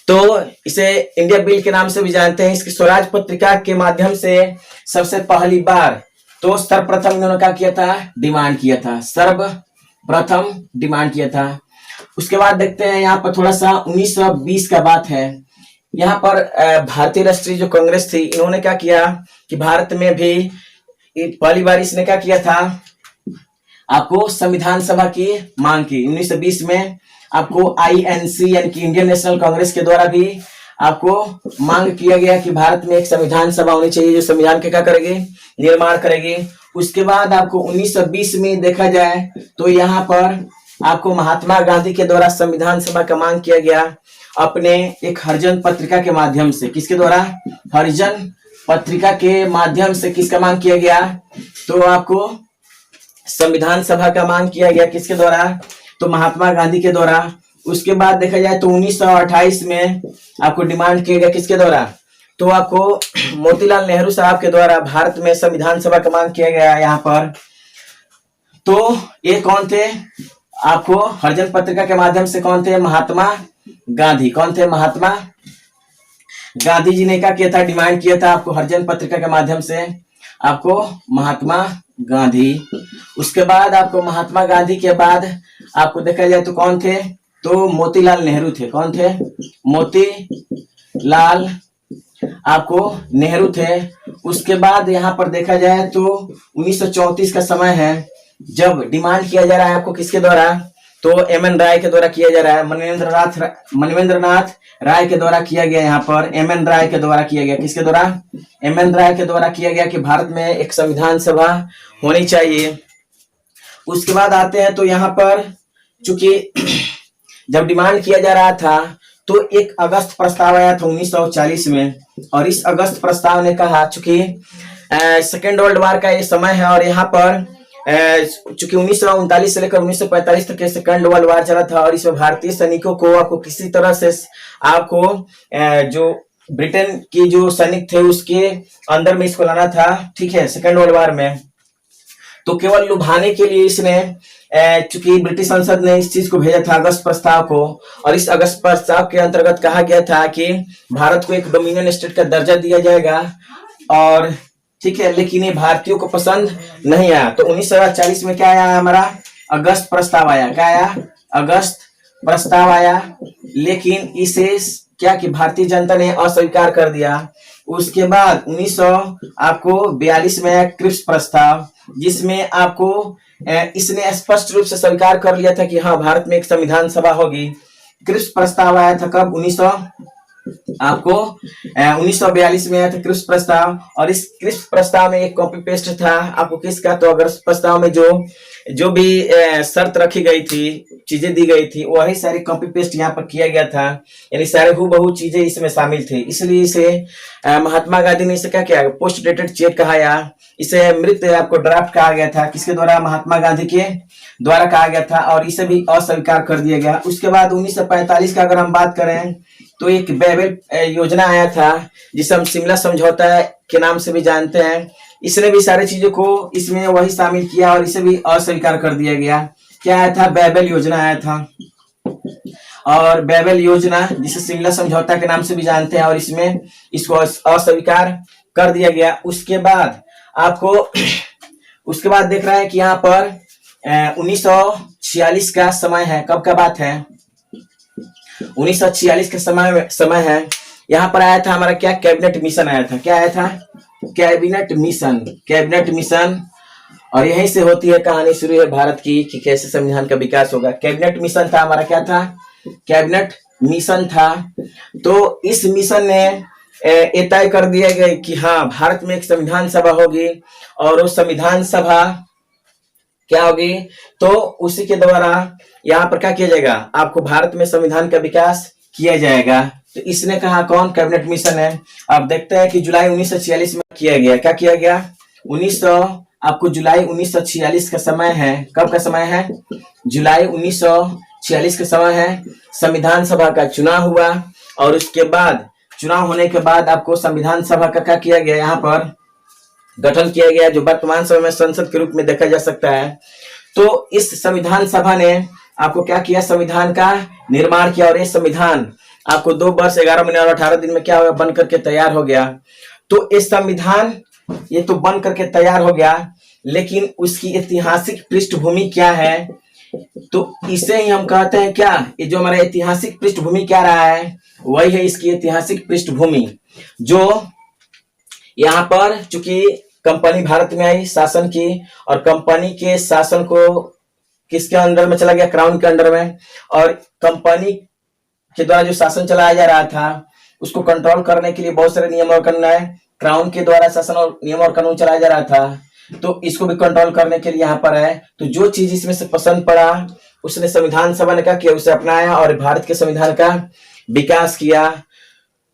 तो इसे इंडिया बिल के नाम से भी जानते हैं। इसकी स्वराज पत्रिका के माध्यम से सबसे पहली बार तो सर्वप्रथम इन्होंने क्या किया था, डिमांड किया था, सर्वप्रथम डिमांड किया था। उसके बाद देखते हैं यहाँ पर थोड़ा सा 1920 का बात है। यहाँ पर भारतीय राष्ट्रीय जो कांग्रेस थी, इन्होंने क्या किया कि भारत में भी पहली बार इसने क्या किया था, आपको संविधान सभा की मांग की। 1920 में आपको INC यानी कि इंडियन नेशनल कांग्रेस के द्वारा भी आपको मांग किया गया कि भारत में एक संविधान सभा होनी चाहिए जो संविधान के क्या करेगी, निर्माण करेगी। उसके बाद आपको 1920 में देखा जाए तो यहाँ पर आपको महात्मा गांधी के द्वारा संविधान सभा का मांग किया गया अपने एक हरिजन पत्रिका के माध्यम से। किसके द्वारा, हरिजन पत्रिका के माध्यम से किसका मांग किया गया, तो आपको संविधान सभा का मांग किया गया। किसके द्वारा, तो महात्मा गांधी के द्वारा। उसके बाद देखा जाए तो 1928 में आपको डिमांड किया गया, किसके द्वारा, तो आपको मोतीलाल नेहरू साहब के द्वारा भारत में संविधान सभा का मांग किया गया यहाँ पर। तो ये कौन थे, आपको हरिजन पत्रिका के माध्यम से कौन थे, महात्मा गांधी। कौन थे, महात्मा गांधी जी ने क्या किया था, डिमांड किया था आपको हरिजन पत्रिका के माध्यम से, आपको महात्मा गांधी। उसके बाद आपको महात्मा गांधी के बाद आपको देखा जाए तो कौन थे, तो मोतीलाल नेहरू थे। कौन थे, मोतीलाल आपको नेहरू थे। उसके बाद यहाँ पर देखा जाए तो 1934 का समय है जब डिमांड किया जा रहा है आपको किसके द्वारा, तो MN राय के द्वारा किया जा रहा है, मनवेंद्र नाथ राय के द्वारा किया गया। यहाँ पर MN राय के द्वारा किया गया। किसके द्वारा, MN राय के द्वारा किया गया कि भारत में एक संविधान सभा होनी चाहिए। उसके बाद आते हैं तो यहाँ पर चूंकि जब डिमांड किया जा रहा था तो एक अगस्त प्रस्ताव आया था 1940 में, और इस अगस्त प्रस्ताव ने कहा, चूंकि सेकेंड वर्ल्ड वार का ये समय है और यहाँ पर चूंकि 1939 से लेकर 1945 तक सेकेंड वर्ल्ड वार चला था, और इसमें भारतीय सैनिकों को आपको किसी तरह से आपको जो ब्रिटेन की जो सैनिक थे उसके अंदर में इसको लाना था। ठीक है, सेकेंड वर्ल्ड वार में। तो केवल लुभाने के लिए इसने चूंकि ब्रिटिश संसद ने इस चीज को भेजा था अगस्त प्रस्ताव को, और इस अगस्त प्रस्ताव के अंतर्गत कहा गया था कि भारत को एक डोमिनियन स्टेट का दर्जा दिया जाएगा, और ठीक है, लेकिन ये भारतीयों को पसंद नहीं आया। तो 1940 में क्या आया हमारा, अगस्त प्रस्ताव आया। क्या आया, अगस्त प्रस्ताव आया, लेकिन इसे क्या कि भारतीय जनता ने अस्वीकार कर दिया। उसके बाद 1942 में आया क्रिप्स प्रस्ताव, जिसमें आपको इसने स्पष्ट रूप से स्वीकार कर लिया था कि हाँ, भारत में एक संविधान सभा होगी। क्रिप्स प्रस्ताव आया था कब, 1942 में आया था क्रिप्स प्रस्ताव। और इस क्रिप्स प्रस्ताव में एक कॉपी पेस्ट था आपको किसका, तो अगर प्रस्ताव में जो भी शर्त रखी गई थी, चीजें दी गई थी, वही सारी कॉपी पेस्ट यहाँ पर किया गया था, यानी सारे हूबहू चीजें इसमें शामिल थी। इसलिए इसे महात्मा गांधी ने इसे क्या किया, पोस्ट डेटेड चेक कहा, या इसे मृत आपको ड्राफ्ट कहा गया था। किसके द्वारा, महात्मा गांधी के द्वारा कहा गया था, और इसे भी अस्वीकार कर दिया गया। उसके बाद 1945 का अगर हम बात करें तो एक बेबल योजना आया था, जिसे हम शिमला समझौता के नाम से भी जानते हैं। इसने भी सारी चीजों को इसमें वही शामिल किया, और इसे भी अस्वीकार कर दिया गया। क्या आया था, बेबल योजना आया था, और बेबल योजना जिसे शिमला समझौता के नाम से भी जानते हैं, और इसमें इसको अस्वीकार कर दिया गया। उसके बाद आपको उसके बाद देख रहे हैं कि यहाँ पर 1946 का समय है। कब का बात है, 1946 का समय है। यहाँ पर आया था हमारा क्या, कैबिनेट मिशन आया था। क्या आया था, कैबिनेट मिशन। और यहीं से होती है कहानी शुरू है भारत की कि कैसे संविधान का विकास होगा। कैबिनेट मिशन था हमारा, क्या था, कैबिनेट मिशन था। तो इस मिशन ने ये तय कर दिया गया कि हाँ, भारत में एक संविधान सभा होगी, और वो संविधान सभा क्या होगी, तो उसी के द्वारा यहाँ पर क्या किया जाएगा, आपको भारत में संविधान का विकास किया जाएगा। तो इसने कहा, कौन, कैबिनेट मिशन है। आप देखते हैं कि जुलाई 1946 में किया गया। क्या किया गया, आपको जुलाई 1946 का समय है। कब का समय है, जुलाई 1946 का समय है। संविधान सभा का चुनाव हुआ, और उसके बाद चुनाव होने के बाद आपको संविधान सभा का क्या किया गया, यहाँ पर गठन किया गया, जो वर्तमान समय में संसद के रूप में देखा जा सकता है। तो इस संविधान सभा ने आपको क्या किया, संविधान का निर्माण किया, और ये संविधान आपको 2 वर्ष 11 महीने और 18 दिन में क्या हुआ, बन करके तैयार हो गया। तो ये संविधान ये तो बन करके तैयार हो गया, लेकिन उसकी ऐतिहासिक पृष्ठभूमि क्या है, तो इसे ही हम कहते हैं क्या, ये जो हमारा ऐतिहासिक पृष्ठभूमि क्या रहा है, वही है इसकी ऐतिहासिक पृष्ठभूमि। जो यहाँ पर चूंकि कंपनी भारत में आई शासन की, और कंपनी के शासन को किसके अंडर में चला गया, क्राउन के अंडर में। और कंपनी के द्वारा जो शासन चलाया जा रहा था, उसको कंट्रोल करने के लिए बहुत सारे नियम और कानून आए। क्राउन के द्वारा शासन और नियम और कानून चलाया जा रहा था, तो इसको भी कंट्रोल करने के लिए यहाँ पर है। तो जो चीज इसमें से पसंद पड़ा, उसने संविधान सभा ने क्या किया, उसे अपनाया, और भारत के संविधान का विकास किया।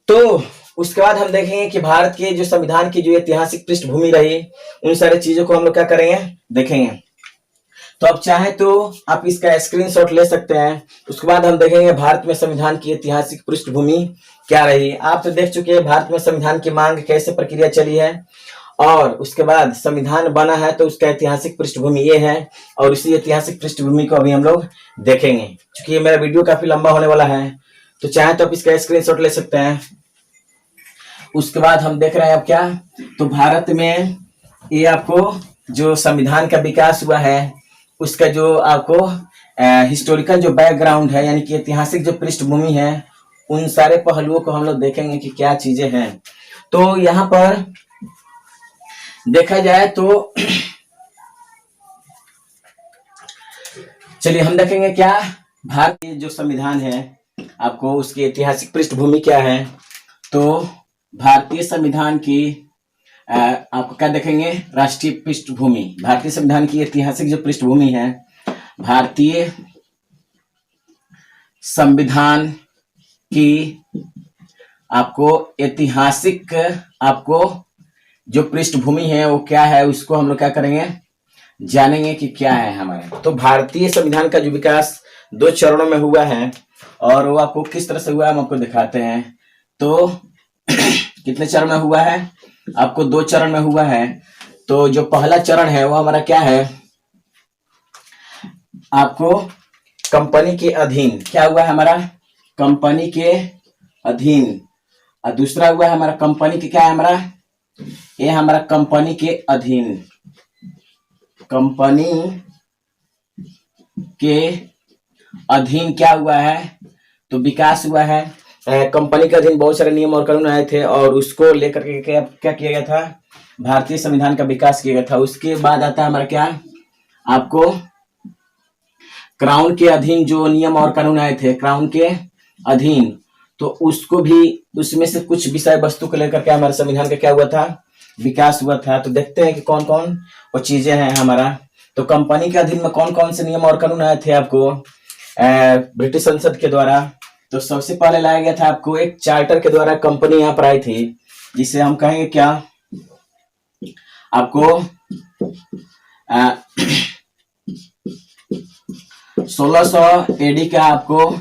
तो उसके बाद हम देखेंगे कि भारत के जो संविधान की जो ऐतिहासिक पृष्ठभूमि रही, उन सारी चीजों को हम लोग क्या करेंगे, देखेंगे। तो आप चाहे तो आप इसका स्क्रीनशॉट ले सकते हैं। उसके बाद हम देखेंगे भारत में संविधान की ऐतिहासिक पृष्ठभूमि क्या रही। आप तो देख चुके हैं भारत में संविधान की मांग कैसे प्रक्रिया चली है, और उसके बाद संविधान बना है, तो उसका ऐतिहासिक पृष्ठभूमि ये है, और उसी ऐतिहासिक पृष्ठभूमि को अभी हम लोग देखेंगे। क्योंकि ये मेरा वीडियो काफी लंबा होने वाला है, तो चाहे तो आप इसका स्क्रीनशॉट ले सकते हैं। उसके बाद हम देख रहे हैं अब क्या, तो भारत में ये आपको जो संविधान का विकास हुआ है, उसका जो आपको हिस्टोरिकल जो बैकग्राउंड है, यानी कि ऐतिहासिक जो पृष्ठभूमि है, उन सारे पहलुओं को हम लोग देखेंगे कि क्या चीजें हैं। तो यहाँ पर देखा जाए तो चलिए हम देखेंगे क्या भारतीय जो संविधान है, आपको उसकी ऐतिहासिक पृष्ठभूमि क्या है। तो भारतीय संविधान की आपको क्या देखेंगे, राष्ट्रीय पृष्ठभूमि। भारतीय संविधान की ऐतिहासिक जो पृष्ठभूमि है, भारतीय संविधान की आपको ऐतिहासिक आपको जो पृष्ठभूमि है वो क्या है, उसको हम लोग क्या करेंगे, जानेंगे कि क्या है हमारे। तो भारतीय संविधान का जो विकास 2 चरणों में हुआ है, और वो आपको किस तरह से हुआ हम आपको दिखाते हैं। तो कितने चरण में हुआ है, आपको 2 चरण में हुआ है। तो जो पहला चरण है वो हमारा क्या है, आपको कंपनी के अधीन क्या हुआ है हमारा, कंपनी के अधीन। और दूसरा हुआ है हमारा कंपनी के, क्या है हमारा, ये हमारा कंपनी के अधीन, कंपनी के अधीन क्या हुआ है, तो विकास हुआ है। कंपनी के अधीन बहुत सारे नियम और कानून आए थे और उसको लेकर के क्या किया गया था, भारतीय संविधान का विकास किया गया था। उसके बाद आता है हमारा क्या, आपको क्राउन के अधीन जो नियम और कानून आए थे, क्राउन के अधीन, तो उसको भी, उसमें से कुछ विषय वस्तु को लेकर के हमारे संविधान का क्या हुआ था, विकास हुआ था। तो देखते हैं कि कौन कौन वो चीजें हैं हमारा। तो कंपनी के अधीन में कौन कौन से नियम और कानून आए थे आपको ब्रिटिश संसद के द्वारा। तो सबसे पहले लाया गया था आपको एक चार्टर के द्वारा कंपनी यहाँ पर आई थी, जिसे हम कहेंगे क्या, आपको 1600 एडी का आपको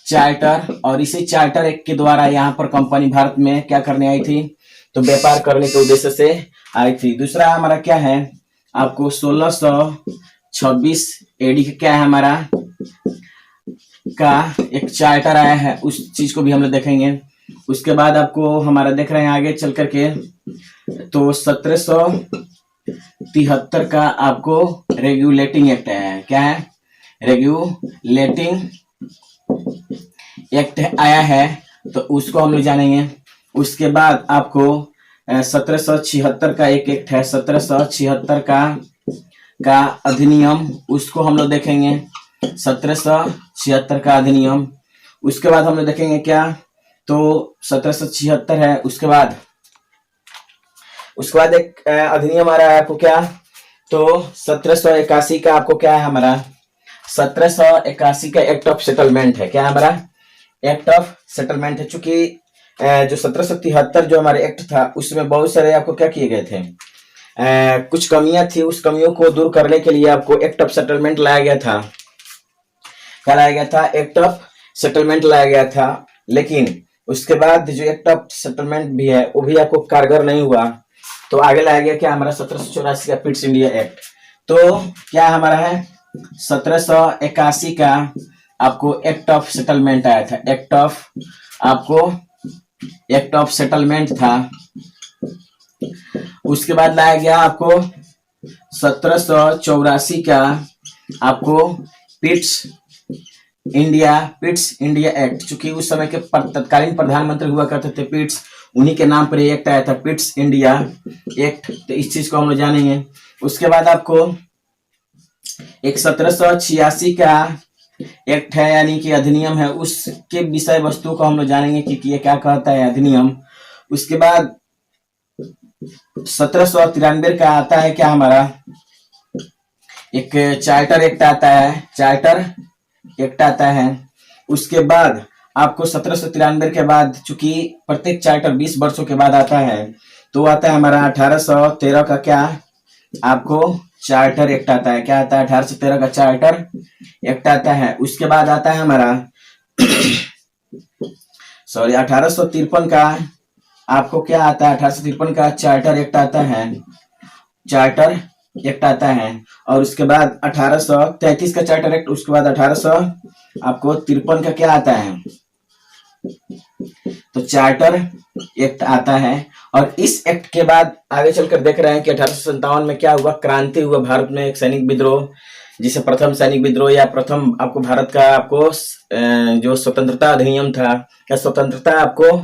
चार्टर, और इसी चार्टर एक्ट के द्वारा यहाँ पर कंपनी भारत में क्या करने आई थी, तो व्यापार करने के उद्देश्य से आई थी। दूसरा हमारा क्या है, आपको 1626 एडी का क्या है हमारा का एक चार्टर आया है, उस चीज को भी हम लोग देखेंगे। उसके बाद आपको हमारा देख रहे हैं आगे चल करके, तो 1773 का आपको रेगुलेटिंग एक्ट है, क्या है, रेगुलेटिंग एक्ट आया है, तो उसको हम लोग जानेंगे। उसके बाद आपको 1776 का एक एक्ट है, 1776 का अधिनियम, उसको हम लोग देखेंगे, 1776 का अधिनियम। उसके बाद हम लोग देखेंगे क्या, तो 1776 है, उसके बाद एक अधिनियम आ रहा है आपको क्या, तो 1781 का आपको क्या है हमारा, 1781 का एक्ट ऑफ सेटलमेंट है, क्या है हमारा, एक्ट ऑफ सेटलमेंट है। चूंकि जो 1773 जो हमारे एक्ट था उसमें बहुत सारे आपको क्या किए गए थे, कुछ कमियां थी, उस कमियों को दूर करने के लिए आपको एक्ट ऑफ सेटलमेंट लाया गया था। क्या लाया गया था, एक्ट ऑफ सेटलमेंट लाया गया था। लेकिन उसके बाद जो एक्ट ऑफ सेटलमेंट भी है वो भी आपको कारगर नहीं हुआ, तो आगे लाया गया क्या हमारा 1784 का पिट्स इंडिया एक्ट। तो क्या हमारा है, 1781 का आपको एक्ट ऑफ सेटलमेंट आया था, एक्ट ऑफ सेटलमेंट था। उसके बाद लाया गया आपको 1784 का आपको पिट्स इंडिया एक्ट। चूंकि उस समय के तत्कालीन प्रधानमंत्री हुआ करते थे पिट्स, उन्हीं के नाम पर एक्ट आया था, पिट्स इंडिया एक्ट। तो इस चीज को हम लोग जानेंगे। उसके बाद आपको एक 1786 का एक्ट है, यानी कि अधिनियम है, उसके विषय वस्तु को हम लोग जानेंगे कि ये क्या कहता है अधिनियम। उसके बाद 1793 का आता है क्या हमारा, एक चार्टर एक्ट आता है। उसके बाद आपको 1793 के बाद, चूंकि प्रत्येक चार्टर 20 वर्षों के बाद आता है, तो आता है हमारा 1813 का क्या आपको चार्टर एक्ट आता है, क्या आता है, 1813 का चार्टर एक्ट आता है। उसके बाद आता है हमारा 1853 का आपको क्या आता है, 1853 का चार्टर एक्ट आता है। और उसके बाद 1833 का चार्टर एक्ट, उसके बाद 1853 का क्या आता है, तो चार्टर एक्ट आता है। और इस एक्ट के बाद आगे चलकर देख रहे हैं कि 1857 में क्या हुआ, क्रांति हुआ भारत में, एक सैनिक विद्रोह, जिसे प्रथम सैनिक विद्रोह या प्रथम आपको भारत का आपको जो स्वतंत्रता अधिनियम था, या स्वतंत्रता आपको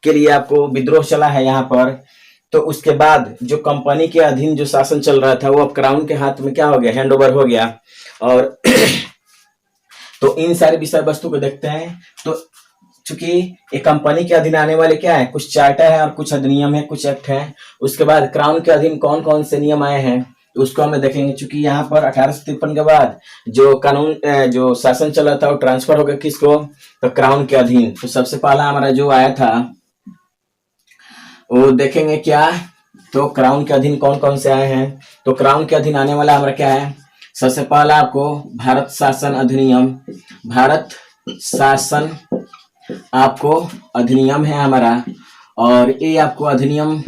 के लिए आपको विद्रोह चला है यहाँ पर। तो उसके बाद जो कंपनी के अधीन जो शासन चल रहा था वो अब क्राउन के हाथ में क्या हो गया, हैंड ओवर हो गया। और तो इन सारे विषय वस्तु को देखते हैं। तो चूंकि एक कंपनी के अधीन आने वाले क्या है, कुछ चार्टर है और कुछ अधिनियम है, कुछ एक्ट है। उसके बाद क्राउन के अधीन कौन कौन से नियम आए हैं तो उसको हमें देखेंगे। चूंकि यहाँ पर 1853 के बाद जो कानून जो शासन चला था वो ट्रांसफर हो गया किसको, तो क्राउन के अधीन। तो सबसे पहला हमारा जो आया था वो देखेंगे क्या, तो क्राउन के अधीन कौन कौन से आए हैं। तो क्राउन के अधीन आने वाला हमारा क्या है, सबसे पहला आपको भारत शासन अधिनियम, भारत शासन आपको अधिनियम है हमारा। और ये आपको अधिनियम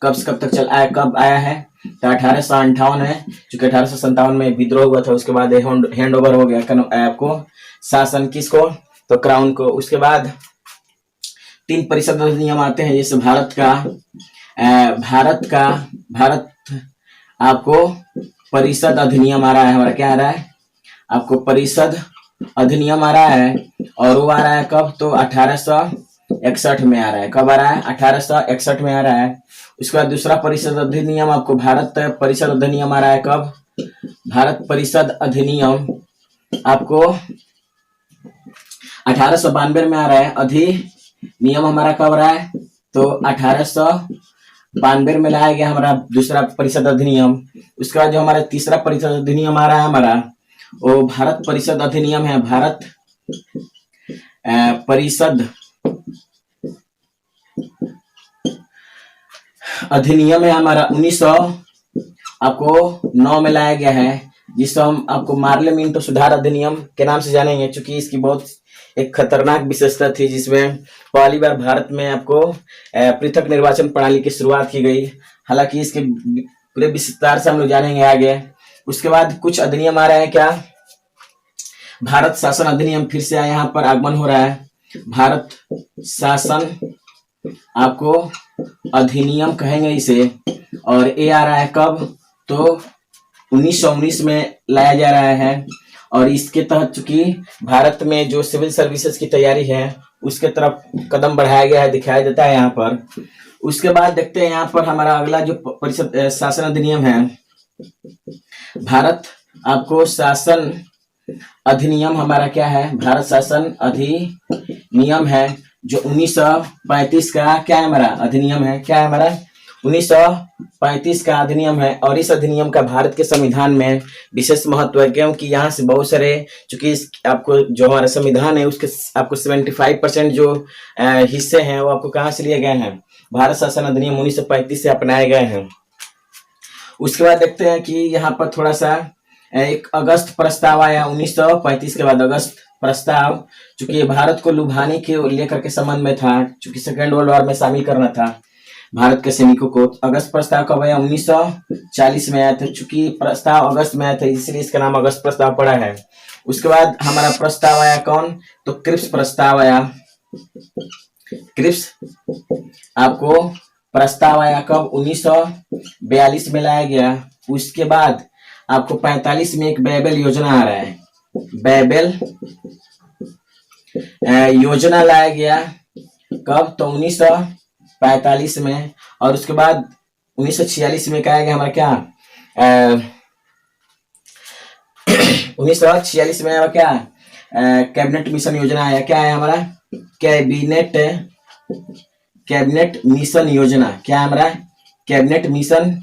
कब से कब तक कब आया है, तो 1858 है, चूंकि 1857 में विद्रोह हुआ था, उसके बाद हैंड ओवर हो गया आपको शासन किसको, तो क्राउन को। उसके बाद 3 परिषद अधिनियम आते हैं, जैसे भारत आपको परिषद अधिनियम आ रहा है, हमारा क्या आ रहा है, आपको परिषद अधिनियम आ रहा है, और वो आ रहा है कब, तो 1861 में आ रहा है। कब आ रहा है, 1861 में आ रहा है। उसके बाद दूसरा परिषद अधिनियम आपको भारत परिषद अधिनियम आ रहा है, कब, भारत परिषद अधिनियम आपको 1892 में आ रहा है। अधिनियम हमारा कब रहा है, तो 1892 में लाया गया हमारा दूसरा परिषद अधिनियम। उसके बाद जो हमारा तीसरा परिषद अधिनियम आ रहा है हमारा, वो भारत परिषद अधिनियम है। भारत परिषद अधिनियम है हमारा 1909 में लाया गया है, जिसको हम आपको पार्लियामेंट सुधार अधिनियम के नाम से जानेंगे, क्योंकि इसकी बहुत एक खतरनाक विशेषता थी, जिसमें पहली बार भारत में आपको पृथक निर्वाचन प्रणाली की शुरुआत की गई। हालांकि इसके पूरे विस्तार से हम लोग जानेंगे आगे। उसके बाद कुछ अधिनियम आ रहे हैं, क्या, भारत शासन अधिनियम फिर से यहाँ पर आगमन हो रहा है। भारत शासन आपको अधिनियम कहेंगे इसे, और ये आ रहा है कब, तो 1919 में लाया जा रहा है। और इसके तहत चूंकि भारत में जो सिविल सर्विसेज की तैयारी है उसके तरफ कदम बढ़ाया गया है, दिखाया देता है यहाँ पर। उसके बाद देखते हैं यहाँ पर हमारा अगला जो परिषद शासन अधिनियम है, भारत आपको शासन अधिनियम हमारा क्या है, भारत शासन अधिनियम है, जो 1935 का क्या है हमारा अधिनियम है, क्या है हमारा 1935 का अधिनियम है। और इस अधिनियम का भारत के संविधान में विशेष महत्व है, क्योंकि यहाँ से बहुत सारे, चूंकि आपको जो हमारा संविधान है उसके आपको 75% जो हिस्से हैं वो आपको कहाँ से लिए गए हैं, भारत शासन अधिनियम 1935 से अपनाए गए हैं। उसके बाद देखते हैं कि यहाँ पर थोड़ा सा एक अगस्त प्रस्ताव आया 1935 के बाद। अगस्त प्रस्ताव चूंकि भारत को लुभाने के लेकर के संबंध में था, चूंकि सेकेंड वर्ल्ड वॉर में शामिल करना था भारत के सैनिकों को। अगस्त प्रस्ताव कब आया, 1940 में आया था। चूंकि प्रस्ताव अगस्त में आया था इसलिए इसका नाम अगस्त प्रस्ताव पड़ा है। उसके बाद हमारा प्रस्ताव आया कौन, तो क्रिप्स प्रस्ताव आया। क्रिप्स आपको प्रस्ताव आया कब, 1942 में लाया गया। उसके बाद आपको 45 में एक बेबेल योजना आ रहा है, बेबेल योजना लाया गया कब, तो 1945 में। और उसके बाद 1946 में क्या आएगा हमारा, क्या 1946 में आया क्या, कैबिनेट मिशन योजना आया। क्या है हमारा, कैबिनेट मिशन योजना, क्या है हमारा कैबिनेट मिशन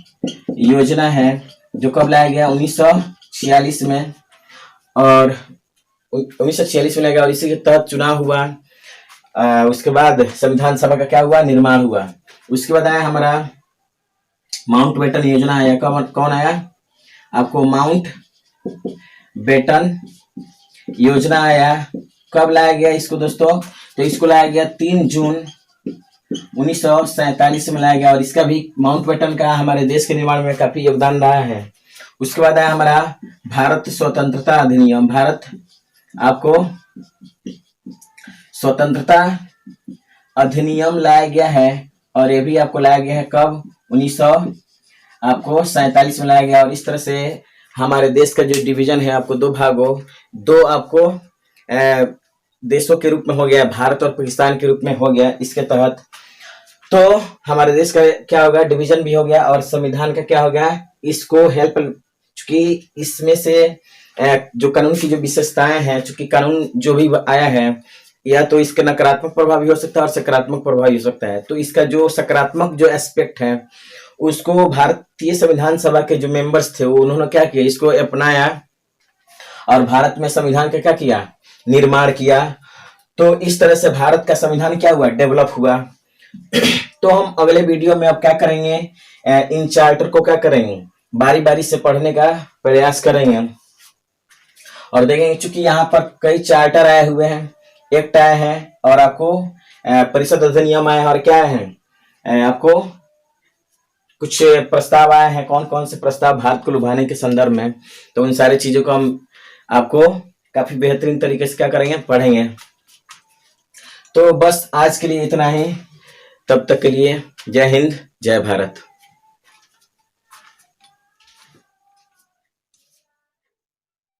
योजना है, जो कब लाया गया, 1946 में। और 1946 में लाया गया और इसी के तहत चुनाव हुआ। उसके बाद संविधान सभा का क्या हुआ, निर्माण हुआ। उसके बाद आया हमारा माउंट बेटन योजना आया। कौन आया, आपको माउंट बेटन योजना आया। कब लाया गया इसको दोस्तों, तो इसको लाया गया 3 जून 1947 में लाया गया। और इसका भी माउंट बेटन का हमारे देश के निर्माण में काफी योगदान रहा है। उसके बाद आया हमारा भारत स्वतंत्रता अधिनियम। भारत आपको स्वतंत्रता अधिनियम लाया गया है, और ये भी आपको लाया गया है कब, 1947 में लाया गया। और इस तरह से हमारे देश का जो डिवीजन है आपको 2 भागों, 2 आपको देशों के रूप में हो गया, भारत और पाकिस्तान के रूप में हो गया इसके तहत। तो हमारे देश का क्या हो गया, डिवीजन भी हो गया, और संविधान का क्या हो गया, इसको हेल्प, चूंकि इसमें से जो कानून की जो विशेषताएं हैं, चूंकि कानून जो भी आया है या तो इसके नकारात्मक प्रभाव भी हो सकता है और सकारात्मक प्रभाव भी हो सकता है। तो इसका जो सकारात्मक जो एस्पेक्ट है उसको भारतीय संविधान सभा के जो मेंबर्स थे वो उन्होंने क्या किया, इसको अपनाया और भारत में संविधान का क्या किया, निर्माण किया। तो इस तरह से भारत का संविधान क्या हुआ, डेवलप हुआ। तो हम अगले वीडियो में अब क्या करेंगे, इन चार्टर को क्या करेंगे, बारी बारी से पढ़ने का प्रयास करेंगे और देखेंगे। चूंकि यहाँ पर कई चार्टर आए हुए हैं, एक्ट आए हैं और आपको परिषद अधिनियम आए हैं, और क्या है आपको कुछ प्रस्ताव आए हैं, कौन कौन से प्रस्ताव भारत को लुभाने के संदर्भ में, तो उन सारी चीजों को हम आपको काफी बेहतरीन तरीके से क्या करेंगे, पढ़ेंगे। तो बस आज के लिए इतना ही, तब तक के लिए जय हिंद जय भारत।